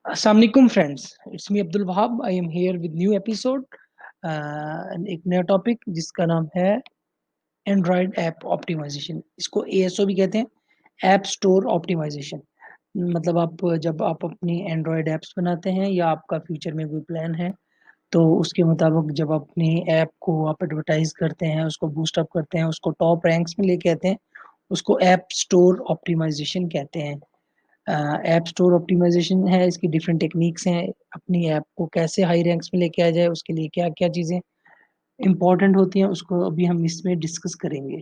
Assalamualaikum friends, it's me Abdul Wahab. I am here with new episode. एक नया topic जिसका नाम है एंड्रॉयड ऐप ऑप्टिमाइजेशन. इसको एएसओ भी कहते हैं, ऐप स्टोर ऑप्टिमाइजेशन. मतलब आप जब आप अपनी एंड्रॉयड ऐप्स बनाते हैं या आपका फ्यूचर में कोई प्लान है, तो उसके मुताबिक जब अपनी ऐप को आप एडवर्टाइज करते हैं, उसको बूस्ट अप करते हैं, उसको टॉप रैंक्स में लेके आते हैं, उसको ऐप स्टोर ऑप्टिमाइजेशन कहते हैं. ऐप स्टोर ऑप्टिमाइजेशन है, इसकी डिफरेंट टेक्निक्स हैं. अपनी ऐप को कैसे हाई रैंक्स में लेके आ जाए, उसके लिए क्या क्या चीज़ें इंपॉर्टेंट होती हैं, उसको अभी हम इसमें डिस्कस करेंगे.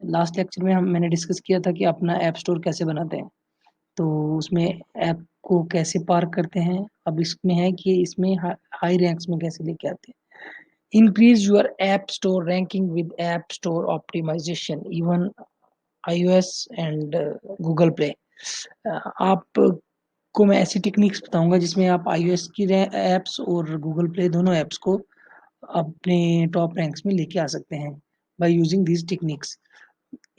लास्ट लेक्चर में हम मैंने डिस्कस किया था कि अपना ऐप स्टोर कैसे बनाते हैं, तो उसमें ऐप को कैसे पार्क करते हैं. अब इसमें है कि इसमें हाई रैंक्स में कैसे लेके आते हैं. Increase your app store ranking with app store optimization, even iOS and Google Play. आपको मैं ऐसी टेक्निक्स बताऊंगा जिसमें आप iOS की ऐप्स और गूगल प्ले दोनों ऐप्स को अपने टॉप रैंक्स में लेके आ सकते हैं बाय यूजिंग दीज टेक्निक्स.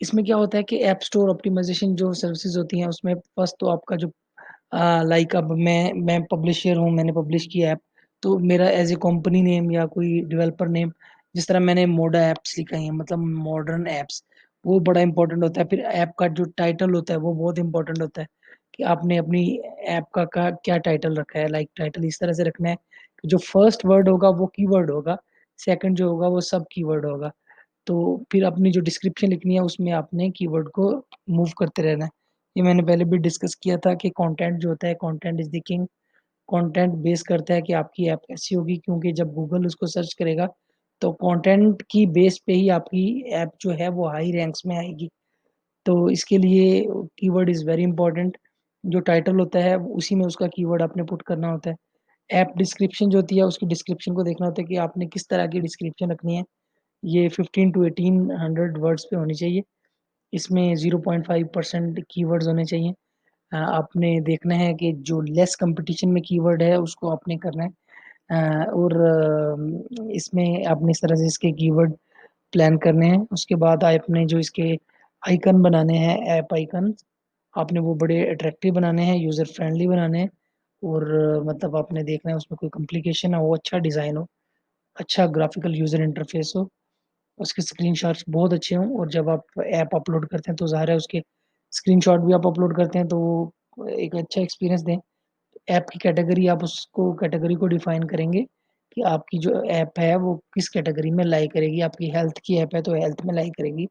इसमें क्या होता है कि ऐप स्टोर ऑप्टिमाइजेशन जो सर्विसेज होती हैं, उसमें फर्स्ट तो आपका जो लाइक अब मैं पब्लिशर हूँ, मैंने पब्लिश किया ऐप, तो मेरा एज ए कंपनी नेम या कोई डेवलपर नेम, जिस तरह मैंने मोडा एप्स लिखा है मतलब मॉडर्न एप्स, वो बड़ा इंपॉर्टेंट होता है. फिर ऐप का जो टाइटल होता है वो बहुत इंपॉर्टेंट होता है कि आपने अपनी ऐप का क्या टाइटल रखा है. लाइक टाइटल इस तरह से रखना है कि जो फर्स्ट वर्ड होगा वो कीवर्ड होगा, सेकंड जो होगा वो सब कीवर्ड होगा. तो फिर अपनी जो डिस्क्रिप्शन लिखनी है उसमें आपने कीवर्ड को मूव करते रहना है. ये मैंने पहले भी डिस्कस किया था कि कंटेंट जो होता है, content is the king. Content base करता है कि आपकी ऐप कैसी होगी, क्योंकि जब गूगल उसको सर्च करेगा तो कंटेंट की बेस पे ही आपकी ऐप जो है वो हाई रैंक्स में आएगी. तो इसके लिए कीवर्ड इज़ वेरी इंपॉर्टेंट. जो टाइटल होता है उसी में उसका कीवर्ड आपने पुट करना होता है. ऐप डिस्क्रिप्शन जो होती है उसकी डिस्क्रिप्शन को देखना होता है कि आपने किस तरह की डिस्क्रिप्शन रखनी है. ये 15 to 1800 वर्ड्स पे होनी चाहिए. इसमें 0.5% कीवर्ड्स होने चाहिए. आपने देखना है कि जो लेस कंपटीशन में कीवर्ड है उसको आपने करना है. और इसमें आपने इस तरह से इसके कीवर्ड प्लान करने हैं. उसके बाद आपने जो इसके आइकन बनाने हैं, ऐप आइकन, आपने वो बड़े अट्रैक्टिव बनाने हैं, यूज़र फ्रेंडली बनाने हैं. और मतलब आपने देखना है उसमें कोई कॉम्प्लिकेशन हो, अच्छा डिज़ाइन हो, अच्छा ग्राफिकल यूज़र इंटरफेस हो, उसके स्क्रीनशॉट्स बहुत अच्छे हों. और जब आप ऐप अपलोड करते हैं तो ज़ाहिर है उसके स्क्रीनशॉट भी आप अपलोड करते हैं तो वो एक अच्छा एक्सपीरियंस दें. ऐप की कैटेगरी, आप उसको कैटेगरी को डिफाइन करेंगे कि आपकी जो ऐप है वो किस कैटेगरी में लाई करेगी. आपकी हेल्थ की ऐप है तो हेल्थ में लाई करेगी,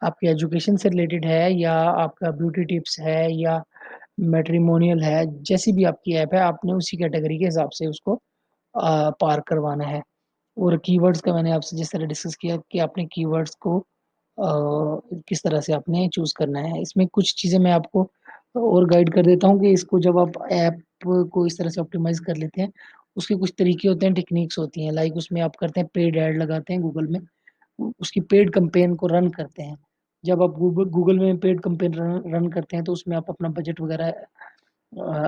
आपकी एजुकेशन से रिलेटेड है या आपका ब्यूटी टिप्स है या मैट्रिमोनियल है, जैसी भी आपकी ऐप है आपने उसी कैटेगरी के हिसाब से उसको पार करवाना है. और कीवर्ड्स का मैंने आपसे जिस तरह डिस्कस किया कि आपने कीवर्ड्स को किस तरह से आपने चूज करना है. इसमें कुछ चीज़ें मैं आपको और गाइड कर देता हूँ कि इसको जब आप ऐप को इस तरह से ऑप्टिमाइज कर लेते हैं, उसके कुछ तरीके होते हैं, टेक्निक्स होती हैं. लाइक उसमें आप करते हैं पेड ऐड लगाते हैं गूगल में, उसकी पेड कैंपेन को रन करते हैं. जब आप गूगल गूगल में पेड कैंपेन रन करते हैं तो उसमें आप अपना बजट वगैरह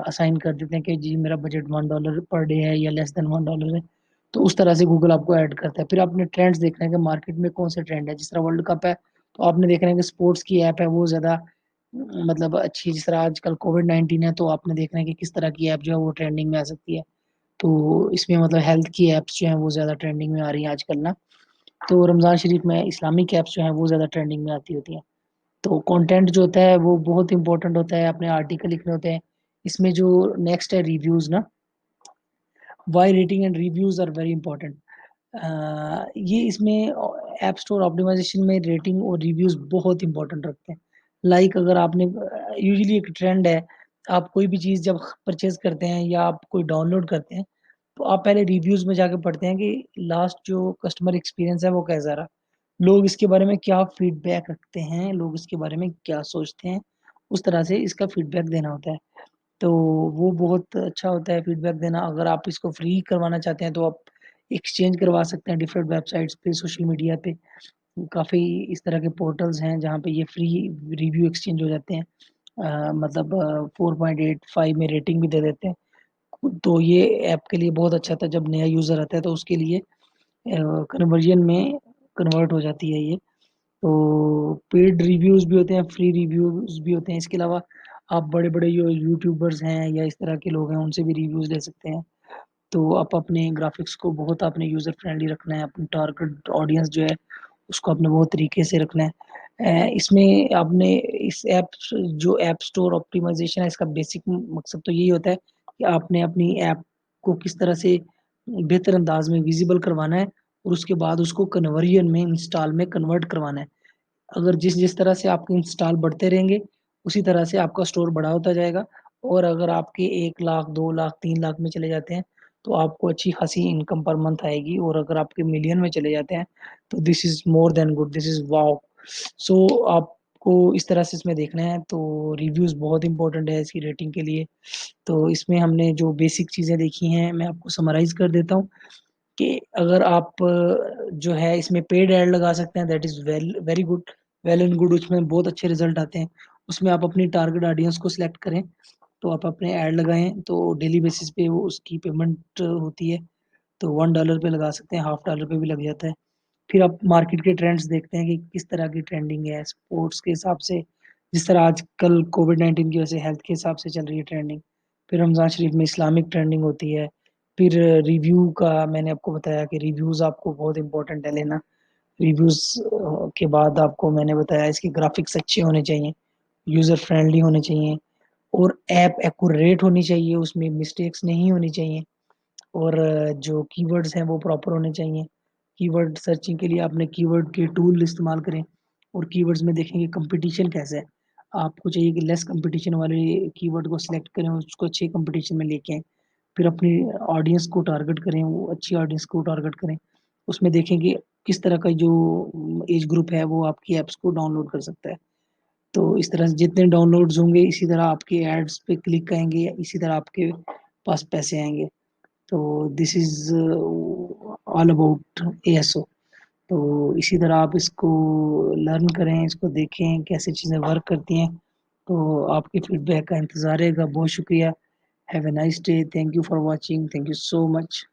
असाइन कर देते हैं कि जी मेरा बजट $1 पर डे है या लेस देन $1 है. तो उस तरह से गूगल आपको ऐड करता है. फिर आपने ट्रेंड्स देखना है कि मार्केट में कौन से ट्रेंड है. जिस तरह वर्ल्ड कप है तो आपने देखना है कि स्पोर्ट्स की ऐप है वो ज़्यादा मतलब अच्छी. जिस तरह आजकल कोविड-19 है तो आपने देखना है कि किस तरह की ऐप जो है वो ट्रेंडिंग में आ सकती है. तो इसमें मतलब हेल्थ की ऐप्स जो हैं वो ज़्यादा ट्रेंडिंग में आ रही हैं आजकल ना. तो रमज़ान शरीफ में इस्लामिक ऐप्स जो हैं वो ज़्यादा ट्रेंडिंग में आती होती हैं. तो कंटेंट जो होता है वो बहुत इंपॉर्टेंट होता है, अपने आर्टिकल लिखने होते हैं. इसमें जो नेक्स्ट है रिव्यूज़ ना, why rating and reviews are very important. ये इसमें ऐप स्टोर ऑप्टिमाइजेशन में रेटिंग और रिव्यूज़ बहुत इंपॉर्टेंट रखते हैं. लाइक अगर आपने यूजुअली एक ट्रेंड है, आप कोई भी चीज़ जब परचेज़ करते हैं या आप कोई डाउनलोड करते हैं, तो आप पहले रिव्यूज़ में जाके पढ़ते हैं कि लास्ट जो कस्टमर एक्सपीरियंस है वो कैसा रहा। लोग इसके बारे में क्या फीडबैक रखते हैं, लोग इसके बारे में क्या सोचते हैं, उस तरह से इसका फीडबैक देना होता है. तो वो बहुत अच्छा होता है फीडबैक देना. अगर आप इसको फ्री करवाना चाहते हैं तो आप एक्सचेंज करवा सकते हैं डिफरेंट वेबसाइट्स पे, सोशल मीडिया पे. काफ़ी इस तरह के पोर्टल्स हैं जहाँ पे ये फ्री रिव्यू एक्सचेंज हो जाते हैं. मतलब 4.85 में रेटिंग भी दे देते हैं. तो ये ऐप के लिए बहुत अच्छा था. जब नया यूज़र आता है तो उसके लिए कन्वर्जन में कन्वर्ट हो जाती है ये. तो पेड रिव्यूज़ भी होते हैं, फ्री रिव्यूज़ भी होते हैं. इसके अलावा आप बड़े-बड़े जो यूट्यूबर्स हैं या इस तरह के लोग हैं, उनसे भी रिव्यूज़ ले सकते हैं। तो आप अपने ग्राफ़िक्स को बहुत आपने यूज़र फ्रेंडली रखना है, अपनी टारगेट ऑडियंस जो है, उसको आपने बहुत तरीके से रखना है। इसमें आपने इस जो ऐप स्टोर ऑप्टिमाइज़ेशन है, इसका बेसिक मकसद तो यही होता है कि आपने अपनी ऐप को किस तरह से बेहतर अंदाज़ में विज़िबल करवाना है और उसके बाद उसको कन्वर्जन में, इंस्टॉल में कन्वर्ट करवाना है। अगर जिस-जिस तरह से आपके इंस्टॉल बढ़ते रहेंगे, उसी तरह से आपका स्टोर बड़ा होता जाएगा और अगर आपके 1 लाख, 2 लाख, 3 लाख में चले जाते हैं, तो आपको अच्छी खासी इनकम पर मंथ आएगी और अगर आपके मिलियन में चले जाते हैं, तो this is more than good, this is wow! So आपको इस तरह से इसमें देखना है, तो रिव्यूज़ बहुत इम्पोर्टेंट है इसकी रेटिंग के लिए। तो इसमें हमने जो बेसिक चीज़ें देखी हैं, मैं आपको समराइज़ कर देता हूँ कि अगर आप जो है इसमें पेड ऐड लगा सकते हैं that is very good, well and good उसमें बहुत अच्छे रिज़ल्ट आते हैं। उसमें आप अपनी टारगेट ऑडियंस को सिलेक्ट करें, तो आप अपने ऐड लगाएँ, तो डेली बेसिस पे वो उसकी पेमेंट होती है, तो $1 पे लगा सकते हैं, हाफ डॉलर पे भी लग जाता है। फिर आप मार्केट के ट्रेंड्स देखते हैं कि किस तरह की ट्रेंडिंग है, स्पोर्ट्स के हिसाब से, जिस तरह आजकल कोविड-19 की वजह से हेल्थ के हिसाब से चल रही है ट्रेंडिंग। फिर रमज़ान शरीफ में इस्लामिक ट्रेंडिंग होती है। फिर रिव्यू का मैंने आपको बताया कि रिव्यूज़ आपको बहुत इम्पोर्टेंट है लेना। रिव्यूज़ के बाद आपको मैंने बताया इसके ग्राफ़िक्स अच्छे होने चाहिए, यूज़र फ्रेंडली होने चाहिए और ऐप एक्यूरेट होनी चाहिए, उसमें मिस्टेक्स नहीं होनी चाहिए। और जो कीवर्ड्स हैं वो प्रॉपर होने चाहिए। कीवर्ड सर्चिंग के लिए आपने कीवर्ड के टूल इस्तेमाल करें और कीवर्ड्स में देखेंगे कंपटीशन कैसा है। आपको चाहिए कि लेस कंपटीशन वाले कीवर्ड को सिलेक्ट करें और उसको अच्छे कंपटीशन में लेके आएँ। फिर अपनी ऑडियंस को टारगेट करें, वो अच्छी ऑडियंस को टारगेट करें। उसमें देखें कि किस तरह का जो एज ग्रुप है वो आपकी ऐप्स को डाउनलोड कर सकता है। तो इस तरह से जितने डाउनलोड्स होंगे इसी तरह आपके एड्स पे क्लिक आएँगे, इसी तरह आपके पास पैसे आएँगे। तो this is all about ASO. तो इसी तरह आप इसको लर्न करें, इसको देखें कैसे चीज़ें वर्क करती हैं। तो आपके फीडबैक का इंतज़ार रहेगा। बहुत शुक्रिया। Have a nice day. Thank you for watching. Thank you so much.